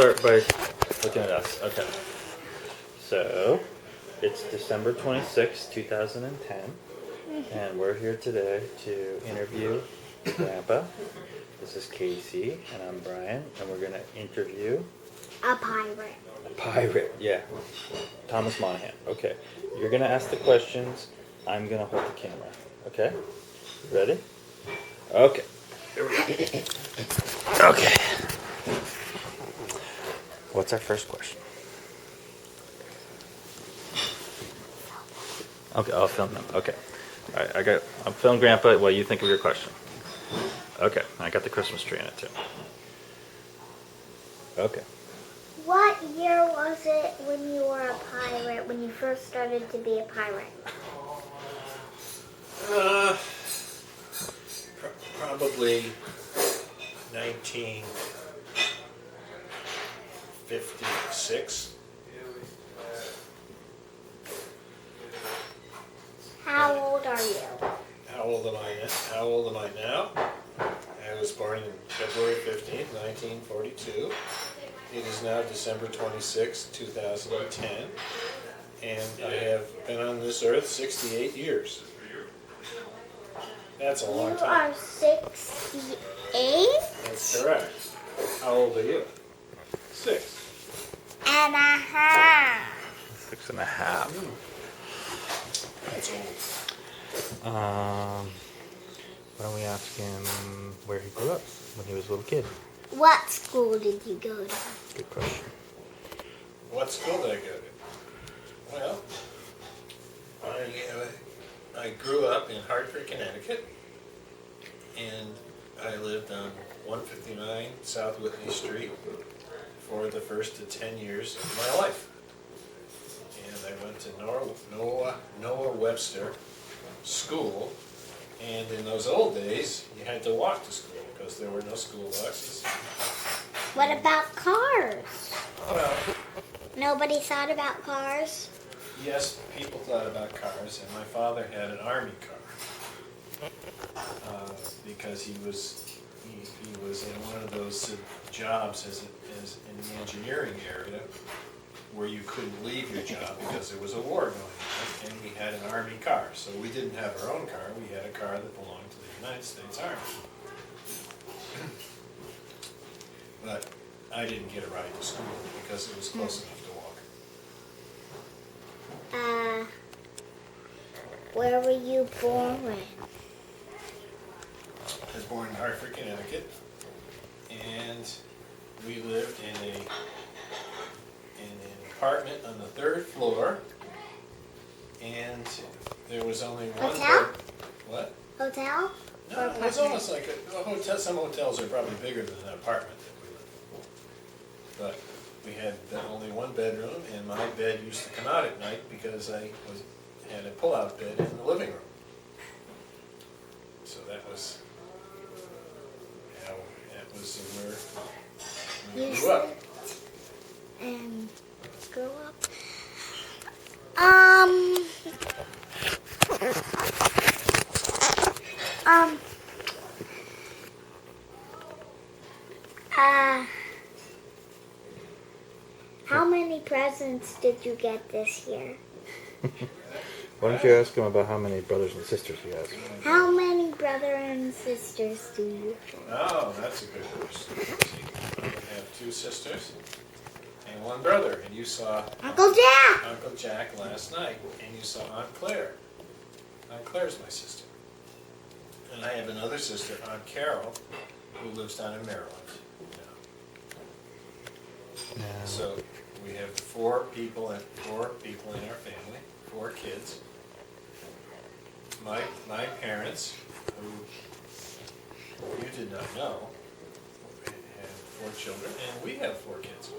start by looking at us. Okay. So, it's December 26, 2010, and we're here today to interview Grandpa. This is Casey, and I'm Brian, and we're going to interview... A pirate. A pirate, yeah. Thomas Monahan. Okay. You're going to ask the questions. I'm going to hold the camera. Okay? Ready? Okay. Here we go. Okay. What's our first question? Okay, I'll film them. Okay. All right, I'm filming Grandpa while you think of your question. Okay, I got the Christmas tree in it too. Okay. What year was it when you were a pirate, when you first started to be a pirate? Probably 1956. How old are you? How old am I now? I was born in February 15th, 1942. It is now December 26, 2010. And I have been on this earth 68 years. That's a long time. You are 68? That's correct. How old are you? 6. And a half. 6.5. That's old. Why don't we ask him where he grew up when he was a little kid? What school did you go to? Good question. What school did I go to? Well, I grew up in Hartford, Connecticut, and I lived on 159 South Whitney Street for the first 10 years of my life. And I went to Noah Webster School, and in those old days, you had to walk to school because there were no school buses. What about cars? Well, Nobody thought about cars? yes, people thought about cars, and my father had an army car because he was in one of those jobs as in the engineering area where you couldn't leave your job because there was a war going on, and we had an army car. So we didn't have our own car; we had a car that belonged to the United States Army. But I didn't get a ride to school because it was close enough to walk. Where were you born? I was born in Hartford, Connecticut, and we lived in an apartment on the 3rd floor, and there was only one Hotel? bed. What? Hotel? No, it was almost like a hotel. Some hotels are probably bigger than an apartment that we lived in. But we had only one bedroom, and my bed used to come out at night because I had a pull-out bed in the living room. So that was where we grew up. And grew up. How many presents did you get this year? Why don't you ask him about how many brothers and sisters he has? How many brothers and sisters do you have? Oh, that's a good question. I have 2 sisters and 1 brother, and you saw Uncle Jack! Uncle Jack last night, and you saw Aunt Claire. Aunt Claire's my sister. And I have another sister, Aunt Carol, who lives down in Maryland. Yeah. So we have 4 people in our family, 4 kids. My parents, who you did not know, had 4 children, and we have 4 kids.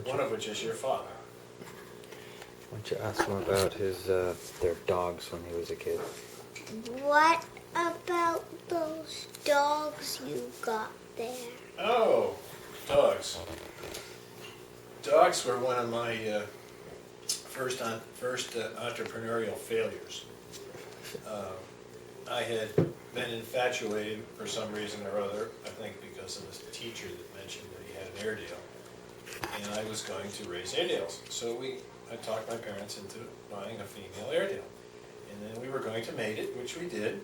One of which is your father. Why don't you ask him about their dogs when he was a kid? What about those dogs you got there? Oh, dogs. Dogs were one of my first entrepreneurial failures. I had been infatuated for some reason or other, I think because of this teacher that mentioned that he had an Airedale. and I was going to raise Airedales. So I talked my parents into buying a female Airedale. And then we were going to mate it, which we did.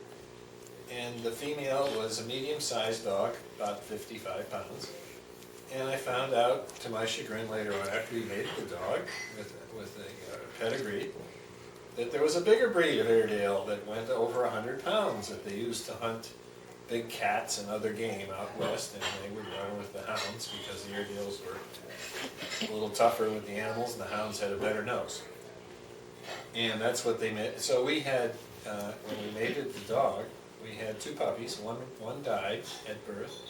And the female was a medium-sized dog, about 55 pounds. And I found out, to my chagrin later on, after we mated the dog with a pedigree, that there was a bigger breed of Airedale that went over 100 pounds that they used to hunt big cats and other game out west, and they would run with the hounds because the Airedales were a little tougher with the animals and the hounds had a better nose. And that's what they made. So we had, when we mated the dog, we had 2 puppies. One died at birth,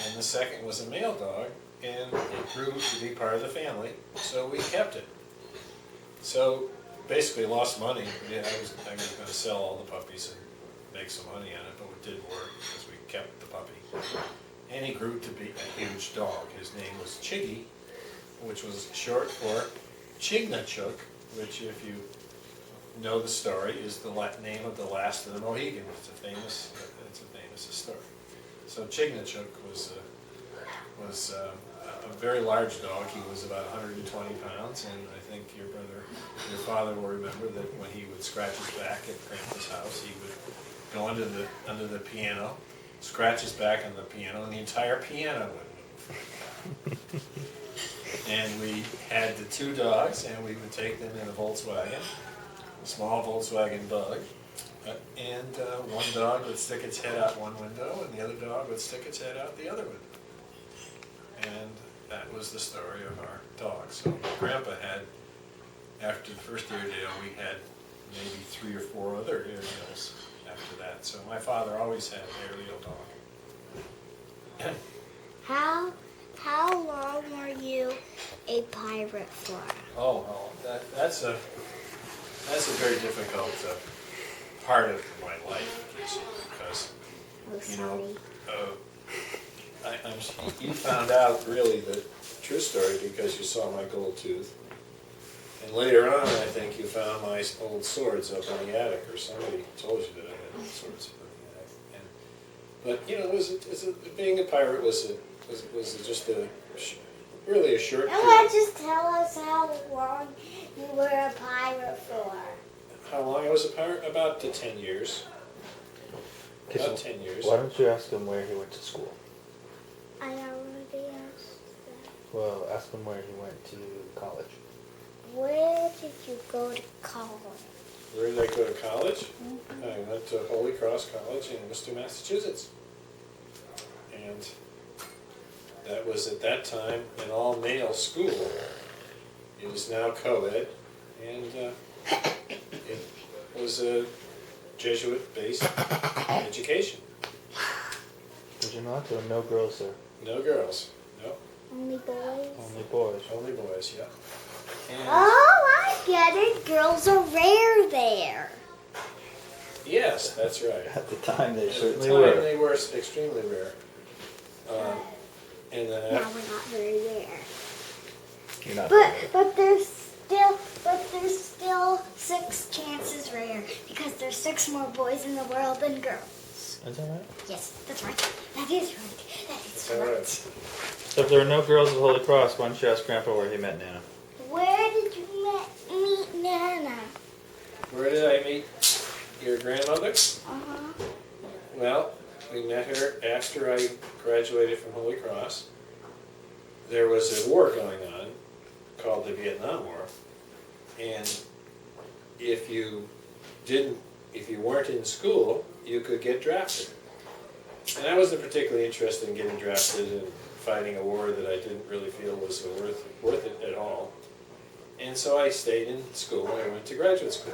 and the second was a male dog, and it grew to be part of the family, so we kept it. So basically lost money. Yeah, I was going to sell all the puppies and make some money on it, but it didn't work because we kept the puppy. And he grew to be a huge dog. His name was Chiggy, which was short for Chignachuk, which, if you know the story, is the name of the last of the Mohegans. It's a famous story. So Chignachuk was a very large dog. He was about 120 pounds, and I think your father will remember that when he would scratch his back at Grandpa's house, he would go under the piano, scratch his back on the piano, and the entire piano would move. And we had the 2 dogs, and we would take them in a Volkswagen, a small Volkswagen Bug, and one dog would stick its head out one window, and the other dog would stick its head out the other window. And that was the story of our dogs. So Grandpa had, after the first Airedale, we had maybe 3 or 4 other Airedales after that. So my father always had an Airedale dog. How long were you a pirate for? That's a very difficult part of my life, because you found out really the true story because you saw my gold tooth, and later on I think you found my old swords up in the attic, or somebody told you that I had old swords up in the attic. But being a pirate was just really a short And period. just tell us how long you were a pirate for. How long I was a pirate? About 10 years. About 10 years. Why don't you ask him where he went to school? I already asked that. Well, ask him where he went to college. Where did you go to college? Where did I go to college? I went to Holy Cross College in Worcester, Massachusetts. And that was at that time an all-male school. It is now co-ed, and it was a Jesuit-based education. Did you not? There were no girls there. No girls. No. Only boys? Only boys. Only boys, yeah. And Oh, I get it. Girls are rare there. yes, that's right. At the time, they At the certainly time, were. they were extremely rare. And then Now we're not very rare. You're not. But there's still 6 chances rare because there's 6 more boys in the world than girls. Is that right? Yes, that's right. That is right. That is all right. right. So if there were no girls at Holy Cross, why don't you ask Grandpa where he met Nana? Where did you meet Nana? Where did I meet your grandmother? Uh-huh. Well, we met her after I graduated from Holy Cross. There was a war going on called the Vietnam War, and if you weren't in school, you could get drafted. And I wasn't particularly interested in getting drafted and fighting a war that I didn't really feel was worth it at all. And so I stayed in school, and I went to graduate school.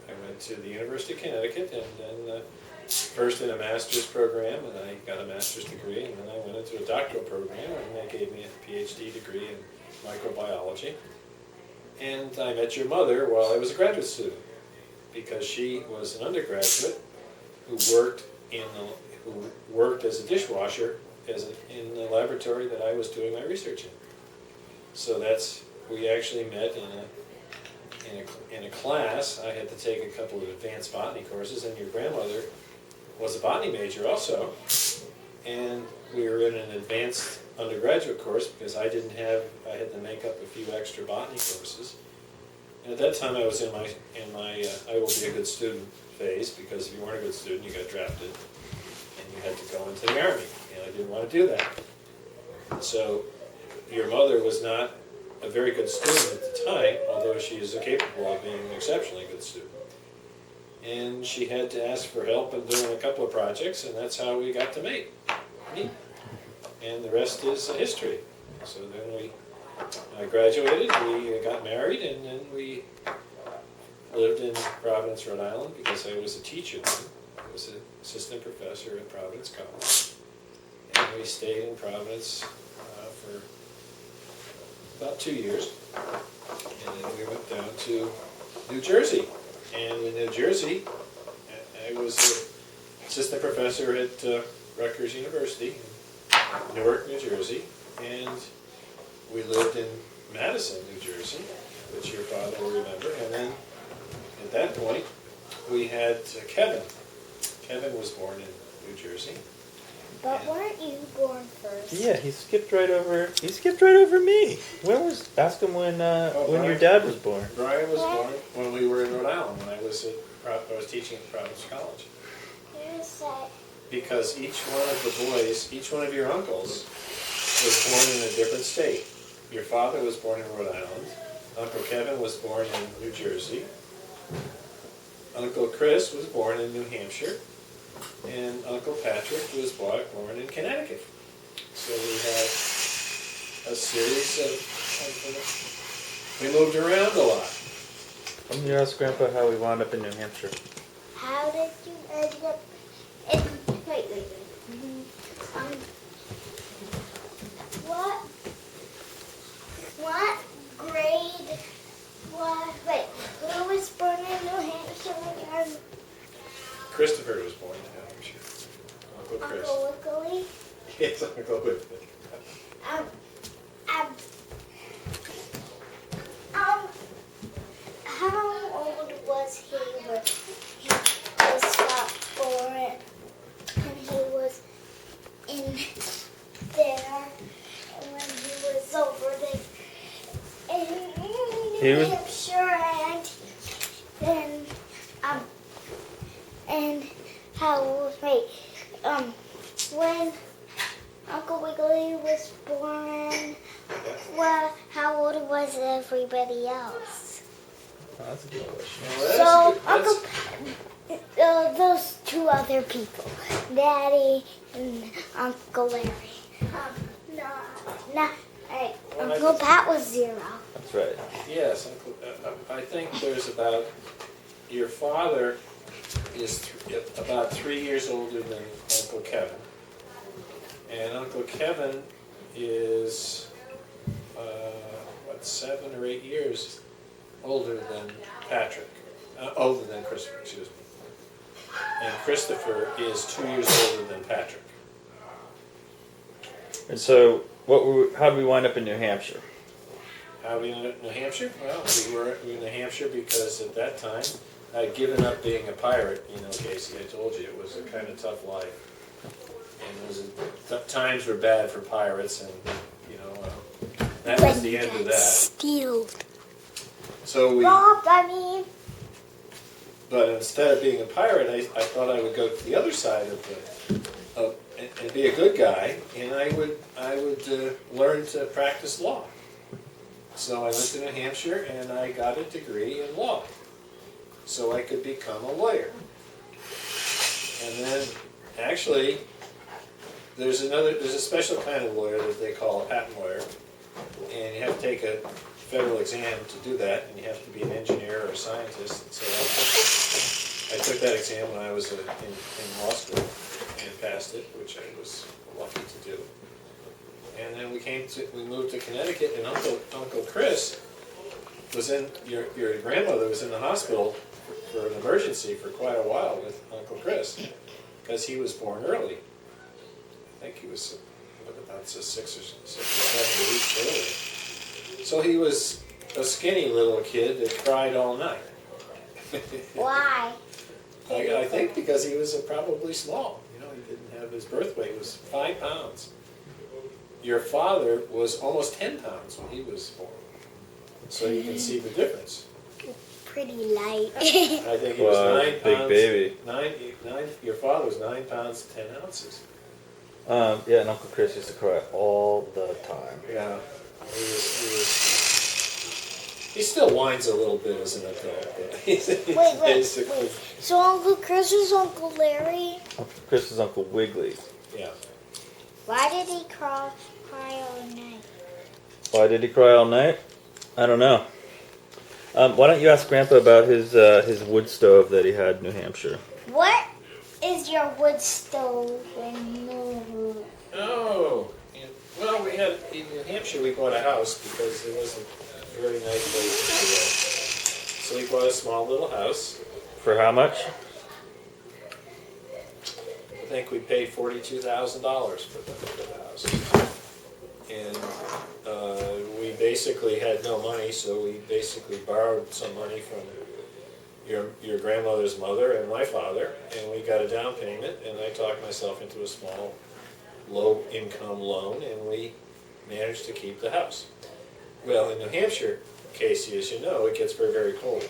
I went to the University of Connecticut, and then first in a master's program, and I got a master's degree, and then I went into a doctoral program, and they gave me a PhD degree in microbiology. And I met your mother while I was a graduate student, because she was an undergraduate who worked as a dishwasher in the laboratory that I was doing my research in. So we actually met in a class. I had to take a couple of advanced botany courses, and your grandmother was a botany major also. And we were in an advanced undergraduate course because I had to make up a few extra botany courses. And at that time I was in my I will be a good student phase, because if you weren't a good student, you got drafted and you had to go into the Army, and I didn't want to do that. So your mother was not a very good student at the time, although she is capable of being an exceptionally good student. And she had to ask for help in doing a couple of projects, and that's how we got to meet. And the rest is history. So then I graduated, we got married, and then we lived in Providence, Rhode Island, because I was a teacher then. I was an assistant professor at Providence College. And we stayed in Providence for about 2 years. And then we went down to New Jersey. And in New Jersey, I was an assistant professor at Rutgers University in Newark, New Jersey. And we lived in Madison, New Jersey, which your father will remember. And then at that point, we had Kevin. Kevin was born in New Jersey. But weren't you born first? Yeah, he skipped right over me. Ask him when your dad was born. Brian was born when we were in Rhode Island, when I was teaching at Providence College. You said. Because each one of the boys, each one of your uncles, was born in a different state. Your father was born in Rhode Island. Uncle Kevin was born in New Jersey. Uncle Chris was born in New Hampshire. And Uncle Patrick was born in Connecticut. So we had a series of we moved around a lot. I'm going to ask Grandpa how we wound up in New Hampshire. How did you end up in... Wait. What grade wait, who was born in New Hampshire again? Christopher was born in New Hampshire. Uncle Chris. Uncle Wiggly? Yes, Uncle Wiggly. How old was he when he was born? And he was in there, and when he was over there in New Hampshire, and how when Uncle Wiggly was born, well, how old was everybody else? Oh, that's a good question. Those two other people, Daddy and Uncle Larry. Uncle Pat was 0. That's right. Yes, I think there's about, your father is about 3 years older than Uncle Kevin. And Uncle Kevin is, 7 or 8 years older than Patrick. Older than Christopher, excuse me. And Christopher is 2 years older than Patrick. And so, how did we wind up in New Hampshire? How we ended up in New Hampshire? Well, we were in New Hampshire because at that time I'd given up being a pirate. You know, Casey, I told you it was a kind of tough life. And times were bad for pirates, and that was the end of that. Stealed. So Robbed, I mean. But instead of being a pirate, I thought I would go to the other side and be a good guy, and I would learn to practice law. So I went to New Hampshire and I got a degree in law, so I could become a lawyer. And then, actually, there's a special kind of lawyer that they call a patent lawyer, and you have to take a federal exam to do that, and you have to be an engineer or a scientist. So I took that exam when I was in law school and passed it, which I was lucky to do. And then we moved to Connecticut, and Uncle Chris was your grandmother was in the hospital for an emergency for quite a while with Uncle Chris, because he was born early. I think he was about 6 or 7 weeks early. So he was a skinny little kid that cried all night. Why? I think because he was probably small. he didn't have his birth weight was 5 pounds. Your father was almost 10 pounds when he was born. So you can see the difference. Pretty light. I think he was Wow, 9 big pounds. baby. Your father was 9 pounds 10 ounces. Yeah, and Uncle Chris used to cry all the time. Yeah. He still whines a little bit as an adult, but he's Wait. So Uncle Chris is Uncle Larry? Uncle Chris is Uncle Wiggly. Yeah. Why did he cry all night? Why did he cry all night? I don't know. Why don't you ask Grandpa about his wood stove that he had in New Hampshire? What is your wood stove in New? Oh, well, we had in New Hampshire. We bought a house because it wasn't a very nice place to live. So we bought a small little house. For how much? I think we paid $42,000 for the house, and we basically had no money, so we basically borrowed some money from your grandmother's mother and my father, and we got a down payment, and I talked myself into a small, low-income loan, and we managed to keep the house. Well, in New Hampshire, Casey, as you know, it gets very, very cold.